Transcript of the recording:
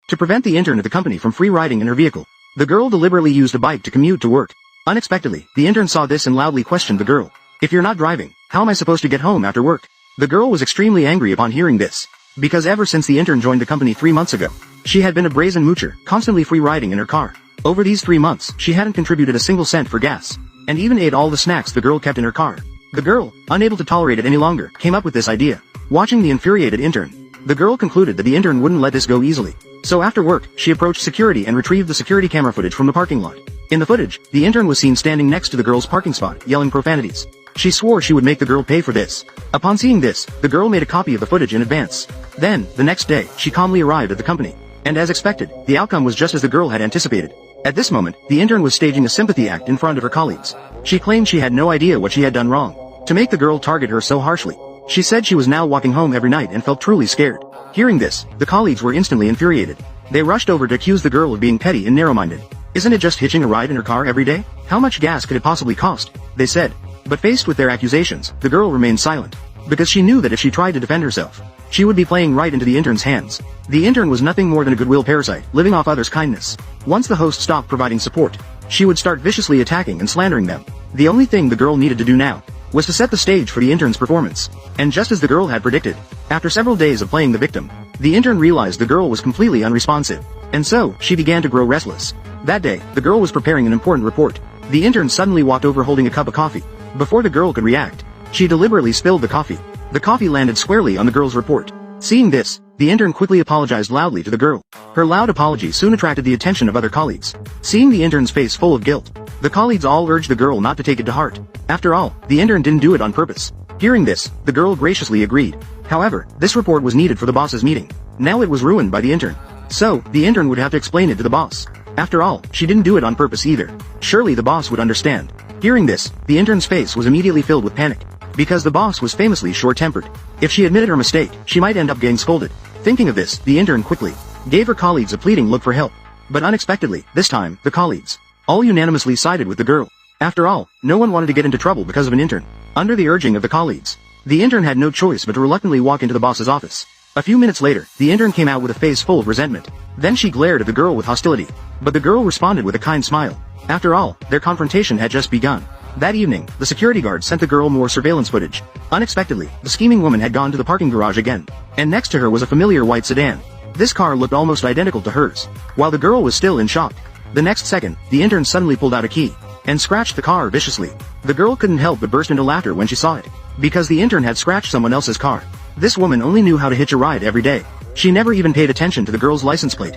To prevent the intern at the company from free riding in her vehicle, the girl deliberately used a bike to commute to work. Unexpectedly, the intern saw this and loudly questioned the girl. "If you're not driving, how am I supposed to get home after work?" The girl was extremely angry upon hearing this, because ever since the intern joined the company 3 months ago, she had been a brazen moocher, constantly free riding in her car. Over these 3 months, she hadn't contributed a single cent for gas, and even ate all the snacks the girl kept in her car. The girl, unable to tolerate it any longer, came up with this idea. Watching the infuriated intern, the girl concluded that the intern wouldn't let this go easily. So after work, she approached security and retrieved the security camera footage from the parking lot. In the footage, the intern was seen standing next to the girl's parking spot, yelling profanities. She swore she would make the girl pay for this. Upon seeing this, the girl made a copy of the footage in advance. Then, the next day, she calmly arrived at the company. And as expected, the outcome was just as the girl had anticipated. At this moment, the intern was staging a sympathy act in front of her colleagues. She claimed she had no idea what she had done wrong to make the girl target her so harshly. She said she was now walking home every night and felt truly scared. Hearing this, the colleagues were instantly infuriated. They rushed over to accuse the girl of being petty and narrow-minded. "Isn't it just hitching a ride in her car every day? How much gas could it possibly cost?" they said. But faced with their accusations, the girl remained silent, because she knew that if she tried to defend herself, she would be playing right into the intern's hands. The intern was nothing more than a goodwill parasite, living off others' kindness. Once the host stopped providing support, she would start viciously attacking and slandering them. The only thing the girl needed to do now was to set the stage for the intern's performance. And just as the girl had predicted, after several days of playing the victim, the intern realized the girl was completely unresponsive. And so, she began to grow restless. That day, the girl was preparing an important report. The intern suddenly walked over holding a cup of coffee. Before the girl could react, she deliberately spilled the coffee. The coffee landed squarely on the girl's report. Seeing this, the intern quickly apologized loudly to the girl. Her loud apology soon attracted the attention of other colleagues. Seeing the intern's face full of guilt, the colleagues all urged the girl not to take it to heart. After all, the intern didn't do it on purpose. Hearing this, the girl graciously agreed. However, this report was needed for the boss's meeting. Now it was ruined by the intern. So, the intern would have to explain it to the boss. After all, she didn't do it on purpose either. Surely the boss would understand. Hearing this, the intern's face was immediately filled with panic, because the boss was famously short-tempered. If she admitted her mistake, she might end up getting scolded. Thinking of this, the intern quickly gave her colleagues a pleading look for help. But unexpectedly, this time, the colleagues all unanimously sided with the girl. After all, no one wanted to get into trouble because of an intern. Under the urging of the colleagues, the intern had no choice but to reluctantly walk into the boss's office. A few minutes later, the intern came out with a face full of resentment. Then she glared at the girl with hostility. But the girl responded with a kind smile. After all, their confrontation had just begun. That evening, the security guard sent the girl more surveillance footage. Unexpectedly, the scheming woman had gone to the parking garage again. And next to her was a familiar white sedan. This car looked almost identical to hers. While the girl was still in shock, the next second, the intern suddenly pulled out a key and scratched the car viciously. The girl couldn't help but burst into laughter when she saw it, because the intern had scratched someone else's car. This woman only knew how to hitch a ride every day. She never even paid attention to the girl's license plate.